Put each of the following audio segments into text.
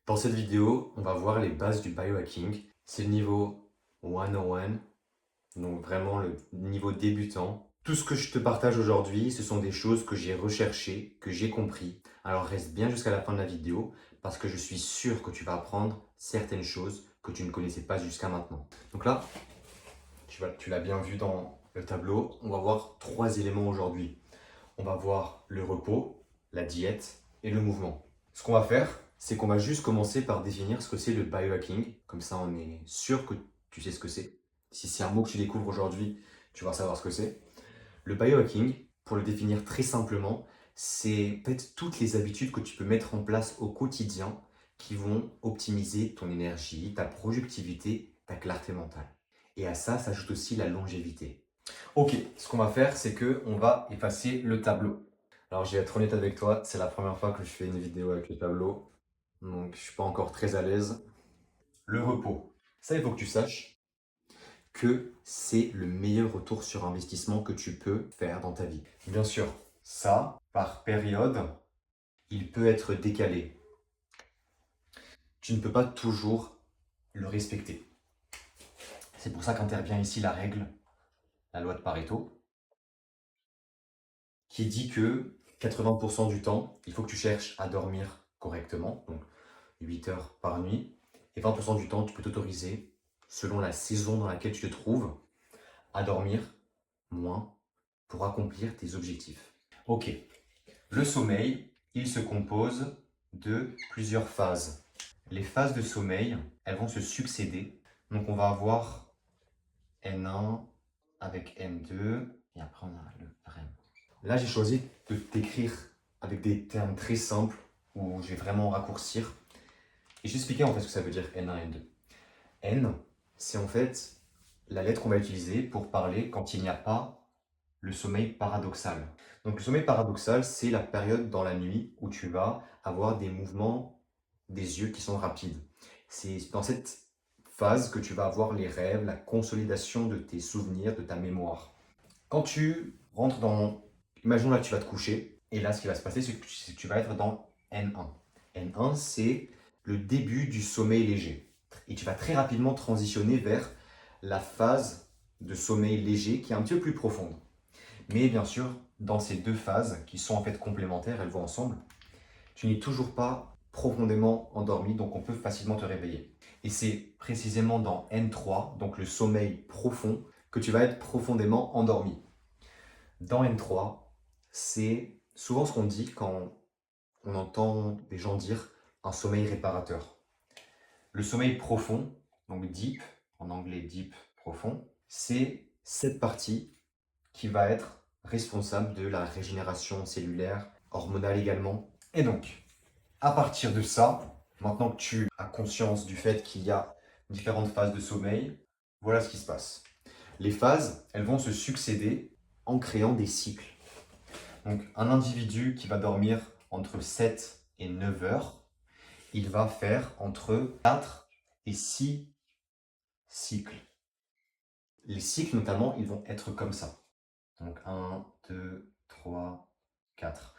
Dans cette vidéo, on va voir les bases du biohacking. C'est le niveau 101, donc vraiment le niveau débutant. Tout ce que je te partage aujourd'hui, ce sont des choses que j'ai recherchées, que j'ai compris. Alors reste bien jusqu'à la fin de la vidéo parce que je suis sûr que tu vas apprendre certaines choses que tu ne connaissais pas jusqu'à maintenant. Donc là, tu l'as bien vu dans le tableau, on va voir trois éléments aujourd'hui. On va voir le repos, la diète et le mouvement. Ce qu'on va faire, c'est qu'on va juste commencer par définir ce que c'est le biohacking. Comme ça, on est sûr que tu sais ce que c'est. Si c'est un mot que tu découvres aujourd'hui, tu vas savoir ce que c'est. Le biohacking, pour le définir très simplement, c'est en fait toutes les habitudes que tu peux mettre en place au quotidien qui vont optimiser ton énergie, ta productivité, ta clarté mentale. Et à ça s'ajoute aussi la longévité. Ok, ce qu'on va faire, c'est que on va effacer le tableau. Alors, je vais être honnête avec toi, c'est la première fois que je fais une vidéo avec le tableau, donc je suis pas encore très à l'aise. Le repos. Ça, il faut que tu saches que c'est le meilleur retour sur investissement que tu peux faire dans ta vie. Bien sûr, ça, par période, il peut être décalé. Tu ne peux pas toujours le respecter. C'est pour ça qu'intervient ici la règle, la loi de Pareto, qui dit que 80% du temps, il faut que tu cherches à dormir correctement, donc 8 heures par nuit, et 20% du temps, tu peux t'autoriser, selon la saison dans laquelle tu te trouves, à dormir moins pour accomplir tes objectifs. Ok, le sommeil, il se compose de plusieurs phases. Les phases de sommeil, elles vont se succéder. Donc on va avoir N1 avec N2, et après on a le REM. Là, j'ai choisi de t'écrire avec des termes très simples où je vais vraiment raccourcir. Et je vais expliquer en fait ce que ça veut dire N1 et N2. N, c'est en fait la lettre qu'on va utiliser pour parler quand il n'y a pas le sommeil paradoxal. Donc le sommeil paradoxal, c'est la période dans la nuit où tu vas avoir des mouvements des yeux qui sont rapides. C'est dans cette phase que tu vas avoir les rêves, la consolidation de tes souvenirs, de ta mémoire. Quand tu rentres dans... Imaginons là que tu vas te coucher, et là ce qui va se passer, c'est que tu vas être dans N1. N1, c'est le début du sommeil léger. Et tu vas très rapidement transitionner vers la phase de sommeil léger qui est un petit peu plus profonde. Mais bien sûr, dans ces deux phases qui sont en fait complémentaires, elles vont ensemble, tu n'es toujours pas profondément endormi, donc on peut facilement te réveiller. Et c'est précisément dans N3, donc le sommeil profond, que tu vas être profondément endormi. Dans N3, c'est souvent ce qu'on dit quand on entend des gens dire un sommeil réparateur. Le sommeil profond, donc deep, en anglais deep, profond, c'est cette partie qui va être responsable de la régénération cellulaire, hormonale également. Et donc, à partir de ça, maintenant que tu as conscience du fait qu'il y a différentes phases de sommeil, voilà ce qui se passe. Les phases, elles vont se succéder en créant des cycles. Donc, un individu qui va dormir entre 7 et 9 heures, il va faire entre 4 et 6 cycles. Les cycles, notamment, ils vont être comme ça. Donc 1, 2, 3, 4.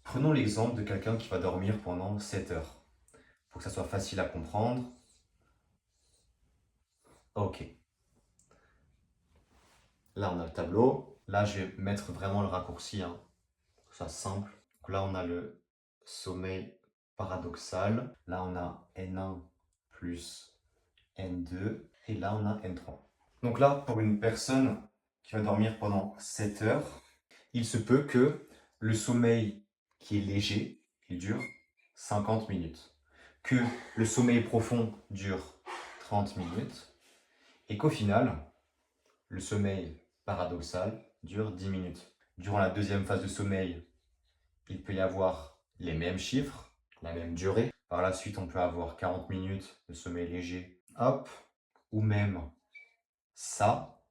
Prenons l'exemple de quelqu'un qui va dormir pendant 7 heures. Pour que ça soit facile à comprendre. Ok. Là, on a le tableau. Là, je vais mettre vraiment le raccourci, hein, pour que ça soit simple. Donc là, on a le sommeil paradoxal. Là, on a N1 plus N2. Et là, on a N3. Donc là, pour une personne qui va dormir pendant 7 heures, il se peut que le sommeil qui est léger, il dure 50 minutes, que le sommeil profond dure 30 minutes, et qu'au final, le sommeil paradoxal dure 10 minutes. Durant la deuxième phase de sommeil, il peut y avoir les mêmes chiffres, la même durée. Par la suite, on peut avoir 40 minutes de sommeil léger, hop, ou même ça.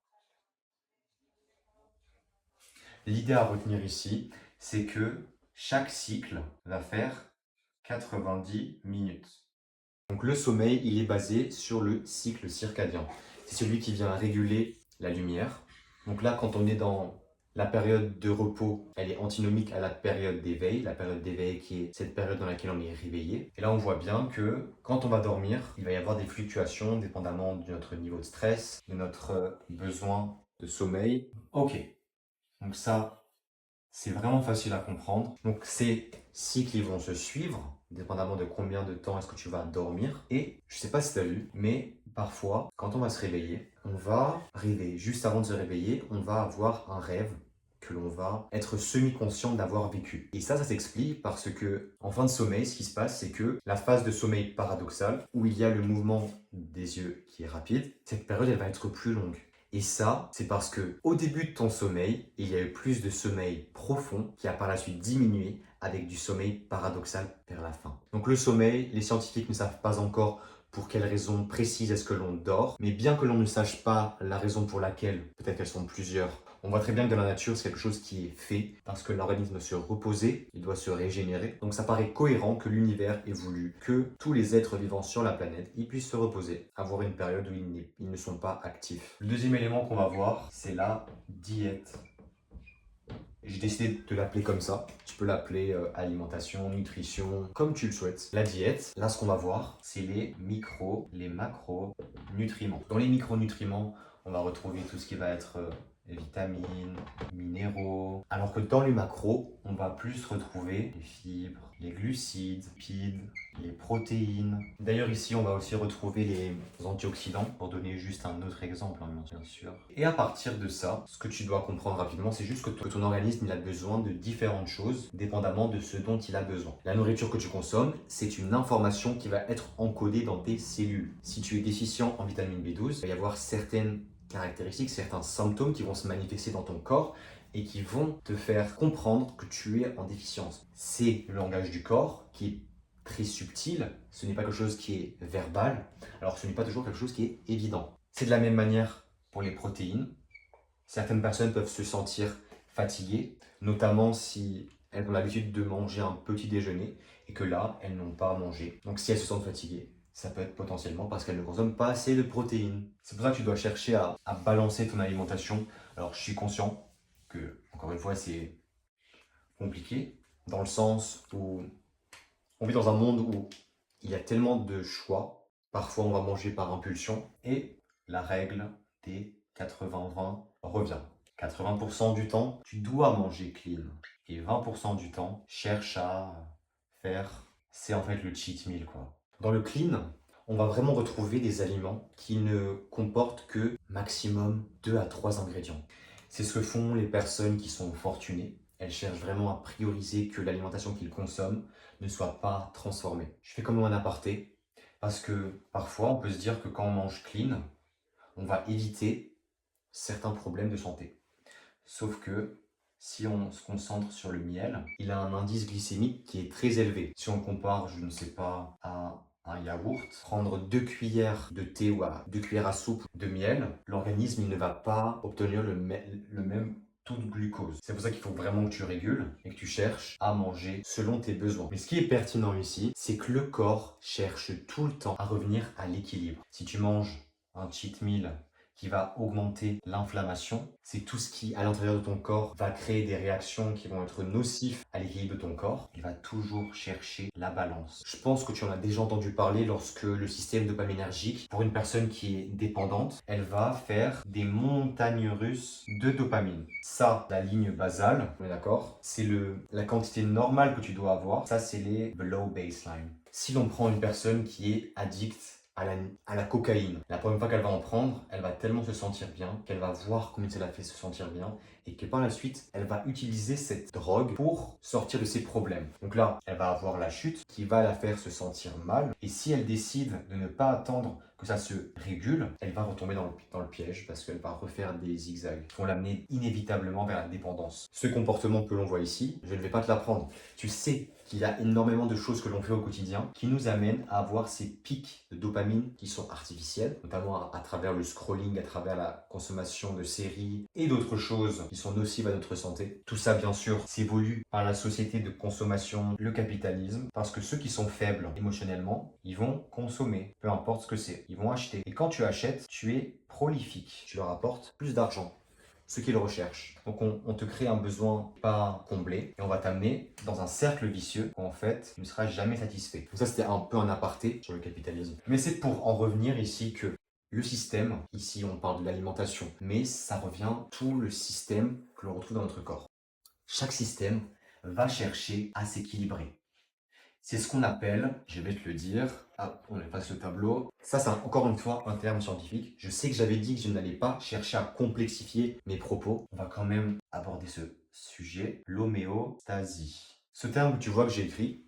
L'idée à retenir ici, c'est que chaque cycle va faire 90 minutes. Donc le sommeil, il est basé sur le cycle circadien. C'est celui qui vient réguler la lumière. Donc là, quand on est dans La période de repos, elle est antinomique à la période d'éveil. La période d'éveil qui est cette période dans laquelle on est réveillé. Et là, on voit bien que quand on va dormir, il va y avoir des fluctuations dépendamment de notre niveau de stress, de notre besoin de sommeil. Ok, donc ça, c'est vraiment facile à comprendre. Donc ces cycles, ils vont se suivre, dépendamment de combien de temps est-ce que tu vas dormir. Et je sais pas si tu as vu, mais parfois, quand on va se réveiller, on va rêver. Juste avant de se réveiller, on va avoir un rêve que l'on va être semi-conscient d'avoir vécu. Et ça s'explique parce que en fin de sommeil, ce qui se passe, c'est que la phase de sommeil paradoxal, où il y a le mouvement des yeux qui est rapide, cette période, elle va être plus longue. Et ça, c'est parce que au début de ton sommeil, il y a eu plus de sommeil profond qui a par la suite diminué avec du sommeil paradoxal vers la fin. Donc le sommeil, les scientifiques ne savent pas encore pour quelles raisons précises est-ce que l'on dort, mais bien que l'on ne sache pas la raison pour laquelle, peut-être qu'elles sont plusieurs, on voit très bien que dans la nature, c'est quelque chose qui est fait parce que l'organisme doit se reposer, il doit se régénérer. Donc ça paraît cohérent que l'univers ait voulu que tous les êtres vivants sur la planète ils puissent se reposer, avoir une période où ils ne sont pas actifs. Le deuxième élément qu'on va voir, c'est la diète. J'ai décidé de l'appeler comme ça. Tu peux l'appeler alimentation, nutrition, comme tu le souhaites. La diète, là ce qu'on va voir, c'est les macronutriments. Dans les micronutriments, on va retrouver tout ce qui va être les vitamines, minéraux. Alors que dans les macros, on va plus retrouver les fibres, les glucides, lipides, les protéines. D'ailleurs ici, on va aussi retrouver les antioxydants, pour donner juste un autre exemple, hein, bien sûr. Et à partir de ça, ce que tu dois comprendre rapidement, c'est juste que ton organisme il a besoin de différentes choses, dépendamment de ce dont il a besoin. La nourriture que tu consommes, c'est une information qui va être encodée dans tes cellules. Si tu es déficient en vitamine B12, il va y avoir certaines caractéristiques, certains symptômes qui vont se manifester dans ton corps et qui vont te faire comprendre que tu es en déficience. C'est le langage du corps qui est très subtil, ce n'est pas quelque chose qui est verbal, alors ce n'est pas toujours quelque chose qui est évident. C'est de la même manière pour les protéines. Certaines personnes peuvent se sentir fatiguées, notamment si elles ont l'habitude de manger un petit déjeuner et que là, elles n'ont pas mangé. Donc si elles se sentent fatiguées, ça peut être potentiellement parce qu'elles ne consomment pas assez de protéines. C'est pour ça que tu dois chercher à balancer ton alimentation. Alors je suis conscient que, encore une fois, c'est compliqué, dans le sens où on vit dans un monde où il y a tellement de choix. Parfois, on va manger par impulsion. Et la règle des 80-20 revient. 80% du temps, tu dois manger clean. Et 20% du temps, cherche à faire... C'est en fait le cheat meal, quoi. Dans le clean, on va vraiment retrouver des aliments qui ne comportent que maximum 2 à 3 ingrédients. C'est ce que font les personnes qui sont fortunées. Elles cherchent vraiment à prioriser que l'alimentation qu'ils consomment ne soit pas transformée. Je fais comme un aparté, parce que parfois on peut se dire que quand on mange clean, on va éviter certains problèmes de santé. Sauf que si on se concentre sur le miel, il a un indice glycémique qui est très élevé. Si on compare, je ne sais pas, à un yaourt, prendre 2 cuillères de thé ou 2 cuillères à soupe de miel, l'organisme il ne va pas obtenir le même taux de glucose. C'est pour ça qu'il faut vraiment que tu régules et que tu cherches à manger selon tes besoins. Mais ce qui est pertinent ici, c'est que le corps cherche tout le temps à revenir à l'équilibre. Si tu manges un cheat meal qui va augmenter l'inflammation, c'est tout ce qui, à l'intérieur de ton corps, va créer des réactions qui vont être nocives à l'équilibre de ton corps. Il va toujours chercher la balance. Je pense que tu en as déjà entendu parler lorsque le système dopaminergique, pour une personne qui est dépendante, elle va faire des montagnes russes de dopamine. Ça, la ligne basale, on est d'accord, c'est la quantité normale que tu dois avoir. Ça, c'est les below baseline. Si l'on prend une personne qui est addicte à la cocaïne. La première fois qu'elle va en prendre, elle va tellement se sentir bien qu'elle va voir combien ça la fait se sentir bien et que par la suite, elle va utiliser cette drogue pour sortir de ses problèmes. Donc là, elle va avoir la chute qui va la faire se sentir mal et si elle décide de ne pas attendre que ça se régule, elle va retomber dans le piège parce qu'elle va refaire des zigzags qui vont l'amener inévitablement vers la dépendance. Ce comportement que l'on voit ici, je ne vais pas te l'apprendre. Tu sais qu'il y a énormément de choses que l'on fait au quotidien qui nous amènent à avoir ces pics de dopamine qui sont artificiels, notamment à travers le scrolling, à travers la consommation de séries et d'autres choses qui sont nocives à notre santé. Tout ça, bien sûr, s'évolue par la société de consommation, le capitalisme, parce que ceux qui sont faibles émotionnellement, ils vont consommer, peu importe ce que c'est, ils vont acheter. Et quand tu achètes, tu es prolifique, tu leur apportes plus d'argent. ce qu'ils recherchent. Donc on te crée un besoin pas comblé et on va t'amener dans un cercle vicieux où en fait tu ne seras jamais satisfait. Donc ça c'était un peu un aparté sur le capitalisme. Mais c'est pour en revenir ici que le système, ici on parle de l'alimentation, mais ça revient tout le système que l'on retrouve dans notre corps. Chaque système va chercher à s'équilibrer. C'est ce qu'on appelle, je vais te le dire, on efface le tableau. Ça, c'est encore une fois un terme scientifique. Je sais que j'avais dit que je n'allais pas chercher à complexifier mes propos. On va quand même aborder ce sujet, l'homéostasie. Ce terme, tu vois que j'ai écrit,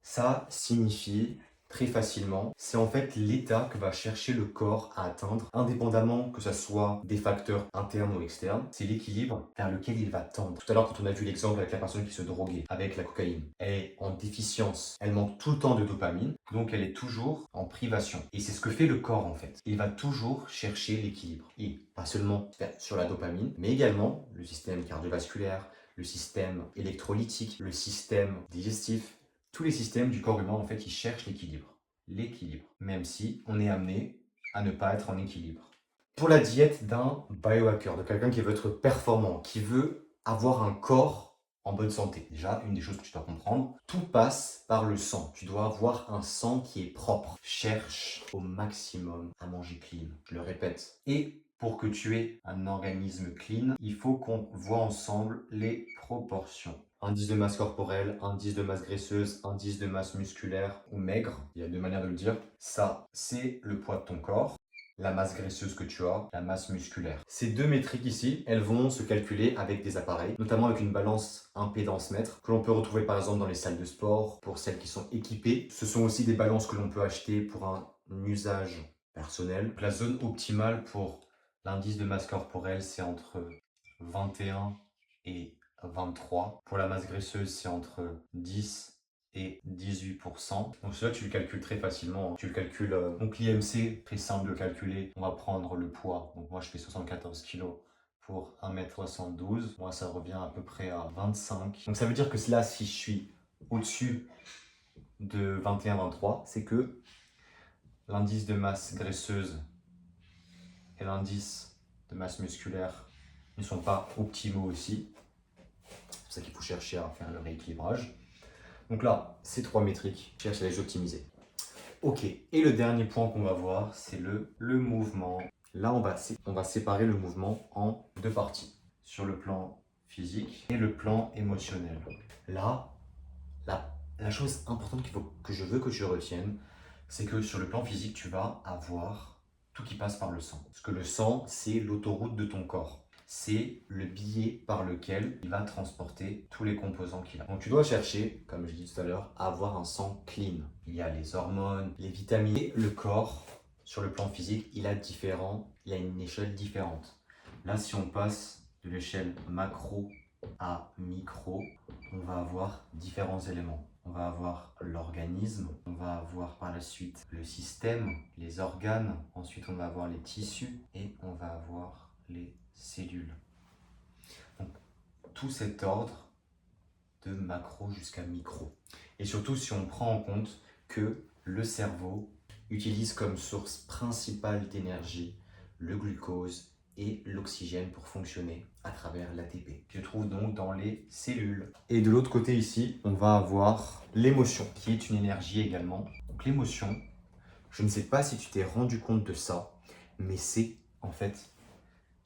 ça signifie très facilement, c'est en fait l'état que va chercher le corps à atteindre, indépendamment que ce soit des facteurs internes ou externes. C'est l'équilibre vers lequel il va tendre. Tout à l'heure, quand on a vu l'exemple avec la personne qui se droguait avec la cocaïne, elle est en déficience, elle manque tout le temps de dopamine, donc elle est toujours en privation. Et c'est ce que fait le corps en fait. Il va toujours chercher l'équilibre. Et pas seulement sur la dopamine, mais également le système cardiovasculaire, le système électrolytique, le système digestif. Tous les systèmes du corps humain, en fait, ils cherchent l'équilibre. L'équilibre. Même si on est amené à ne pas être en équilibre. Pour la diète d'un biohacker, de quelqu'un qui veut être performant, qui veut avoir un corps en bonne santé. Déjà, une des choses que tu dois comprendre, tout passe par le sang. Tu dois avoir un sang qui est propre. Cherche au maximum à manger clean. Je le répète. Et pour que tu aies un organisme clean, il faut qu'on voit ensemble les proportions. Indice de masse corporelle, indice de masse graisseuse, indice de masse musculaire ou maigre. Il y a deux manières de le dire. Ça, c'est le poids de ton corps. La masse graisseuse que tu as, la masse musculaire. Ces deux métriques ici, elles vont se calculer avec des appareils, notamment avec une balance impédance-mètre que l'on peut retrouver par exemple dans les salles de sport pour celles qui sont équipées. Ce sont aussi des balances que l'on peut acheter pour un usage personnel. La zone optimale pour l'indice de masse corporelle, c'est entre 21 et 23. Pour la masse graisseuse, c'est entre 10 et 18%. Donc cela, tu le calcules très facilement. Tu le calcules. Donc l'IMC, très simple de calculer. On va prendre le poids. Donc moi, je fais 74 kg pour 1m72. Moi, ça revient à peu près à 25. Donc ça veut dire que là, si je suis au-dessus de 21-23, c'est que l'indice de masse graisseuse et l'indice de masse musculaire ne sont pas optimaux aussi. C'est pour ça qu'il faut chercher à faire le rééquilibrage. Donc là, ces trois métriques, cherche à les optimiser. Ok, et le dernier point qu'on va voir, c'est le mouvement. Là, on va séparer le mouvement en deux parties, sur le plan physique et le plan émotionnel. Là, la chose importante que je veux que tu retiennes, c'est que sur le plan physique, tu vas avoir tout qui passe par le sang. Parce que le sang, c'est l'autoroute de ton corps. C'est le billet par lequel il va transporter tous les composants qu'il a. Donc tu dois chercher, comme je dis tout à l'heure, à avoir un sang clean. Il y a les hormones, les vitamines. Et le corps, sur le plan physique, il a une échelle différente. Là, si on passe de l'échelle macro à micro, on va avoir différents éléments. On va avoir l'organisme, on va avoir par la suite le système, les organes, ensuite on va avoir les tissus et on va avoir les cellules. Donc, tout cet ordre de macro jusqu'à micro. Et surtout si on prend en compte que le cerveau utilise comme source principale d'énergie le glucose et l'oxygène pour fonctionner à travers l'ATP, qui se trouve donc dans les cellules. Et de l'autre côté ici, on va avoir l'émotion, qui est une énergie également. Donc l'émotion, je ne sais pas si tu t'es rendu compte de ça, mais c'est en fait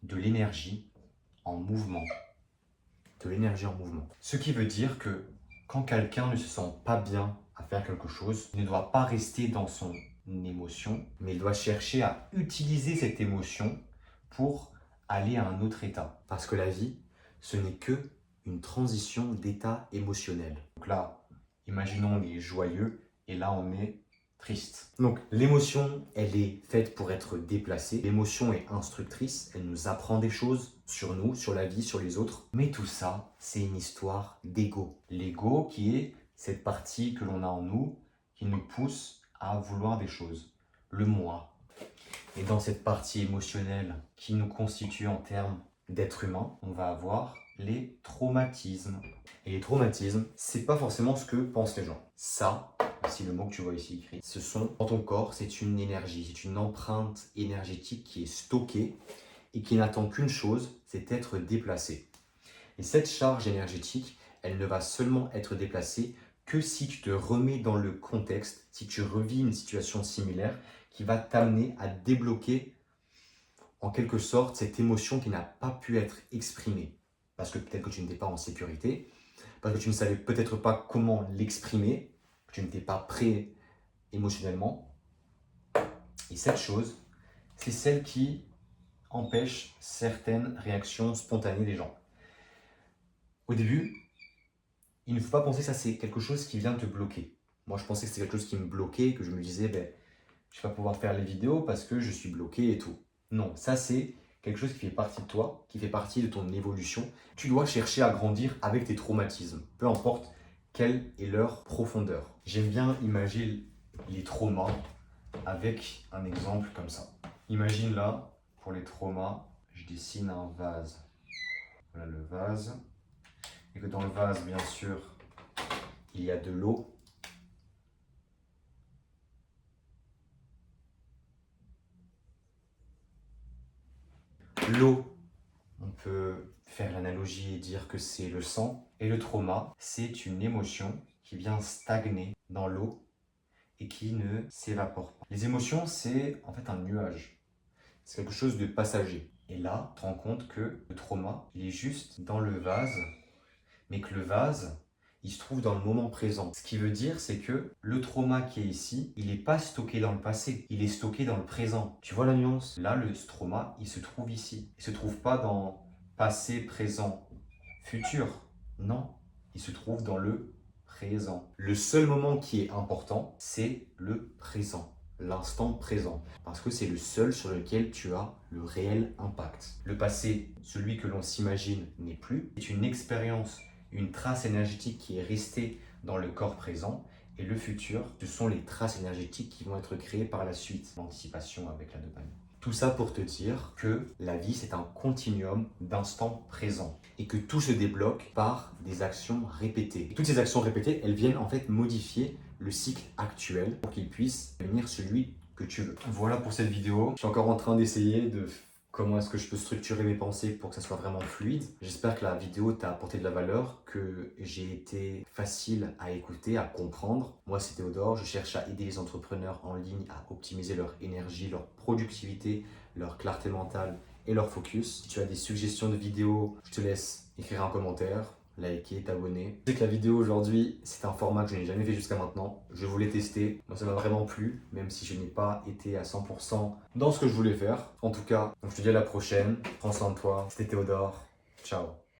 de l'énergie en mouvement. De l'énergie en mouvement. Ce qui veut dire que quand quelqu'un ne se sent pas bien à faire quelque chose, il ne doit pas rester dans son émotion, mais il doit chercher à utiliser cette émotion pour aller à un autre état. Parce que la vie, ce n'est que une transition d'état émotionnel. Donc là, imaginons on est joyeux et là on est triste. Donc l'émotion, elle est faite pour être déplacée. L'émotion est instructrice, elle nous apprend des choses sur nous, sur la vie, sur les autres. Mais tout ça, c'est une histoire d'ego. L'ego qui est cette partie que l'on a en nous qui nous pousse à vouloir des choses. Le moi. Et dans cette partie émotionnelle qui nous constitue en termes d'être humain, on va avoir les traumatismes. Et les traumatismes, c'est pas forcément ce que pensent les gens. Ça, c'est le mot que tu vois ici écrit. Ce sont, dans ton corps, c'est une énergie, c'est une empreinte énergétique qui est stockée et qui n'attend qu'une chose, c'est d'être déplacé. Et cette charge énergétique, elle ne va seulement être déplacée que si tu te remets dans le contexte, si tu revis une situation similaire qui va t'amener à débloquer en quelque sorte cette émotion qui n'a pas pu être exprimée. Parce que peut-être que tu n'étais pas en sécurité, parce que tu ne savais peut-être pas comment l'exprimer, que tu n'étais pas prêt émotionnellement. Et cette chose, c'est celle qui empêche certaines réactions spontanées des gens. Au début, il ne faut pas penser que ça c'est quelque chose qui vient te bloquer. Moi je pensais que c'était quelque chose qui me bloquait, que je me disais je ne vais pas pouvoir faire les vidéos parce que je suis bloqué et tout. Non, ça c'est quelque chose qui fait partie de toi, qui fait partie de ton évolution. Tu dois chercher à grandir avec tes traumatismes, peu importe quelle est leur profondeur. J'aime bien imaginer les traumas avec un exemple comme ça. Imagine là, pour les traumas, je dessine un vase. Voilà le vase. Et que dans le vase, bien sûr, il y a de l'eau. L'eau, on peut faire l'analogie et dire que c'est le sang. Et le trauma, c'est une émotion qui vient stagner dans l'eau et qui ne s'évapore pas. Les émotions, c'est en fait un nuage. C'est quelque chose de passager. Et là, tu te rends compte que le trauma, il est juste dans le vase, mais que le vase, il se trouve dans le moment présent. Ce qui veut dire, c'est que le trauma qui est ici, il n'est pas stocké dans le passé, il est stocké dans le présent. Tu vois la nuance? Là, le trauma, il se trouve ici. Il ne se trouve pas dans passé, présent, futur. Non, il se trouve dans le présent. Le seul moment qui est important, c'est le présent. L'instant présent, parce que c'est le seul sur lequel tu as le réel impact. Le passé, celui que l'on s'imagine, n'est plus. C'est une expérience, une trace énergétique qui est restée dans le corps présent. Et le futur, ce sont les traces énergétiques qui vont être créées par la suite, l'anticipation avec la dopamine. Tout ça pour te dire que la vie, c'est un continuum d'instants présents et que tout se débloque par des actions répétées. Et toutes ces actions répétées, elles viennent en fait modifier le cycle actuel pour qu'il puisse devenir celui que tu veux. Voilà pour cette vidéo. Je suis encore en train d'essayer de comment est-ce que je peux structurer mes pensées pour que ça soit vraiment fluide. J'espère que la vidéo t'a apporté de la valeur, que j'ai été facile à écouter, à comprendre. Moi, c'est Théodore. Je cherche à aider les entrepreneurs en ligne à optimiser leur énergie, leur productivité, leur clarté mentale et leur focus. Si tu as des suggestions de vidéos, je te laisse écrire un commentaire, liker, t'abonner. Je sais que la vidéo aujourd'hui, c'est un format que je n'ai jamais fait jusqu'à maintenant. Je voulais tester. Moi, ça m'a vraiment plu, même si je n'ai pas été à 100% dans ce que je voulais faire. En tout cas, je te dis à la prochaine. Prends soin de toi. C'était Théodore. Ciao.